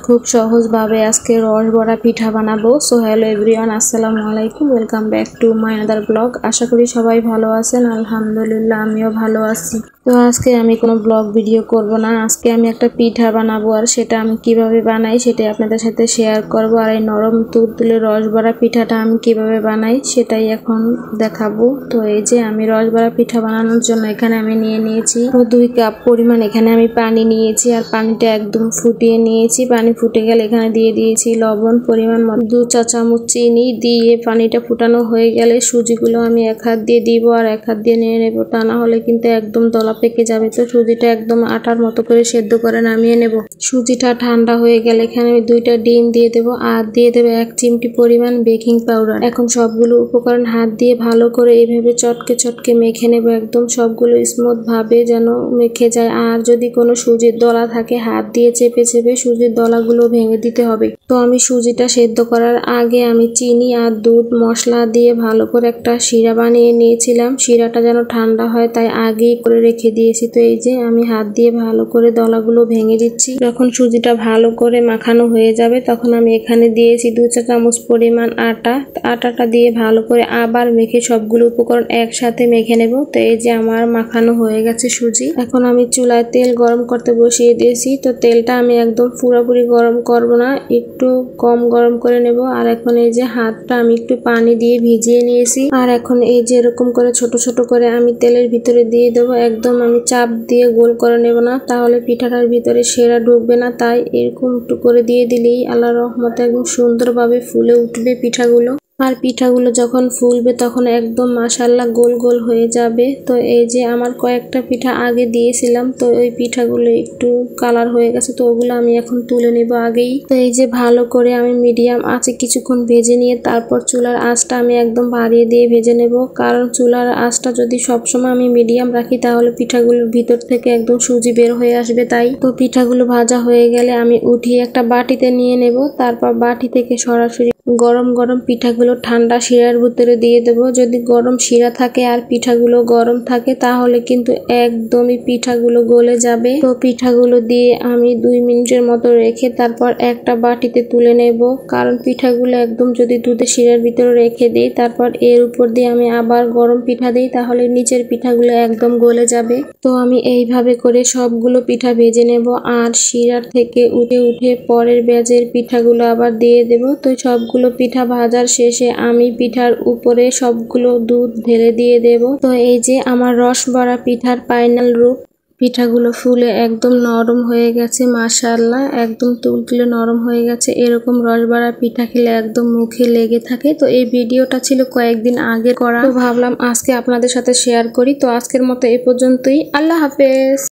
খুব সহজভাবে আজকে রস বড়া পিঠা বানাবো। সো হ্যালো এভরিওয়ান, আসসালামু আলাইকুম, welcome back to my other blog. আশা করি সবাই ভালো আছেন। আলহামদুলিল্লাহ আমিও ভালো আছি। তো আজকে আমি কোনো ব্লগ ভিডিও করব না, আজকে আমি একটা পিঠা বানাবো আর সেটা আমি কিভাবে বানাই সেটাই আপনাদের সাথে শেয়ার করব। আর এই নরম তুলতুলে রস বড়া পিঠাটা আমি কিভাবে বানাই সেটাই এখন দেখাবো। তো এই যে আমি রস বড়া পিঠা বানানোর জন্য এখানে আমি নিয়েছি 2 কাপ পরিমাণ এখানে আমি পানি নিয়েছি আর পানিটা একদম ফুটিয়ে নিয়েছি। পানি ফুটে গেলে এখানে দিয়ে দিয়েছি লবণ পরিমাণ মতো, 2 চা চামচ চিনি দিয়ে পানিটা ফুটানো হয়ে গেলে সুজিগুলো আমি এক হাত দিয়ে দিব আর এক হাত দিয়ে নিয়ে নেব, তা না হলে কিন্তু একদম দলা পেকে যাবে। তো সুজিটা একদম আটার মতো করে সেদ্ধ করে নামিয়ে নেব। সুজিটা ঠান্ডা হয়ে গেলে এখানে আমি 2টা ডিম দিয়ে দেব আর দিয়ে দেব 1 চিমটি পরিমাণ বেকিং পাউডার। এখন সবগুলো উপকরণ হাত দিয়ে ভালো করে এইভাবে চটকে চটকে মেখে নেব, একদম সবগুলো স্মুথ ভাবে যেন মেখে যায়। আর যদি কোনো সুজির দলা থাকে হাত দিয়ে চেপে চেপে সুজির দলাগুলো ভেঙে দিতে হবে। তো আমি সুজিটা সেদ্ধ করার আগে আমি চিনি আর দুধ মশলা দিয়ে ভালো করে একটা শিরা বানিয়ে নিয়েছিলাম। শিরাটা যেন ঠান্ডা হয় তাই আগেই করে রেখে দিয়েছি। তো এই যে আমি হাত দিয়ে ভালো করে দলাগুলো ভেঙে দিচ্ছি। যখন সুজিটা ভালো করে মাখানো হয়ে যাবে তখন আমি এখানে দিয়েছি 2 চা চামচ পরিমাণ আটাটা দিয়ে ভালো করে আবার মেখে সবগুলো উপকরণ একসাথে মেখে নেব। তো এই যে আমার মাখানো হয়ে গেছে সুজি। এখন আমি চুলায় তেল গরম করতে বসিয়ে দিয়েছি। তো তেলটা আমি একদম পুরোপুরি গরম করব না, একটু কম গরম করে নেব। আর এখন এই যে হাতটা আমি একটু পানি দিয়ে ভিজিয়ে নিয়েছি আর এখন এই যে এরকম করে ছোট ছোট করে আমি তেলের ভিতরে দিয়ে দেব। একদম আমি চাপ দিয়ে গোল করে নেব না, তাহলে পিঠাটার ভিতরে সেরা ঢুকবে না। তাই এরকম একটু করে দিয়ে দিলেই আল্লাহর রহমতে একদম সুন্দরভাবে ফুলে উঠবে পিঠাগুলো। আর পিঠাগুলো যখন ফুলবে তখন একদম মাশাআল্লাহ গোল গোল হয়ে যাবে। তো এই যে আমার কয়েকটা পিঠা আগে দিয়েছিলাম, তো ওই পিঠাগুলো একটু কালার হয়ে গেছে, তো ওগুলো আমি এখন তুলে নেব আগেই। তো এই যে ভালো করে আমি মিডিয়াম আঁচে কিছুক্ষণ ভেজে নিয়ে তারপর চুলার আঁচটা আমি একদম বাড়িয়ে দিয়ে ভেজে নেব। কারণ চুলার আঁচটা যদি সবসময় আমি মিডিয়াম রাখি তাহলে পিঠাগুলোর ভিতর থেকে একদম সুজি বের হয়ে আসবে। তাই তো পিঠাগুলো ভাজা হয়ে গেলে আমি উঠিয়ে একটা বাটিতে নিয়ে নেব। তারপর বাটি থেকে সরাসরি গরম গরম পিঠাগুলো ঠান্ডা শিরার ভিতরে দিয়ে দেব। যদি গরম শিরা থাকে আর পিঠাগুলো গরম থাকে তাহলে কিন্তু একদমই পিঠাগুলো গলে যাবে। তো পিঠাগুলো দিয়ে আমি 2 মিনিটের মতো রেখে তারপর একটা বাটিতে তুলে নেব। কারণ পিঠাগুলো একদম যদি দুধের শিরার ভিতরে রেখে দিই তারপর এর উপর দিয়ে আমি আবার গরম পিঠা দিই তাহলে নিচের পিঠাগুলো একদম গলে যাবে। তো আমি এইভাবে করে সবগুলো পিঠা ভেজে নেব আর শিরার থেকে উঠে উঠে পরের ব্যাচের পিঠাগুলো আবার দিয়ে দেব। তো সবগুলো পিঠা ভাজার শেষে আমি পিঠার উপরে সবগুলো দুধ ঢেলে দিয়ে দেব। তো এই যে আমার রস বড়া পিঠার ফাইনাল রূপ। পিঠাগুলো ফুলে একদম নরম হয়ে গেছে, মাশাআল্লাহ একদম তুলতুলে নরম হয়ে গেছে। এরকম রসবড়া পিঠা খেলে একদম মুখে লেগে থাকে। তো এই ভিডিওটা ছিল কয়েকদিন আগে করা, তো ভাবলাম আজকে আপনাদের সাথে শেয়ার করি। তো আজকের মতো এই পর্যন্তই, আল্লাহ হাফেজ।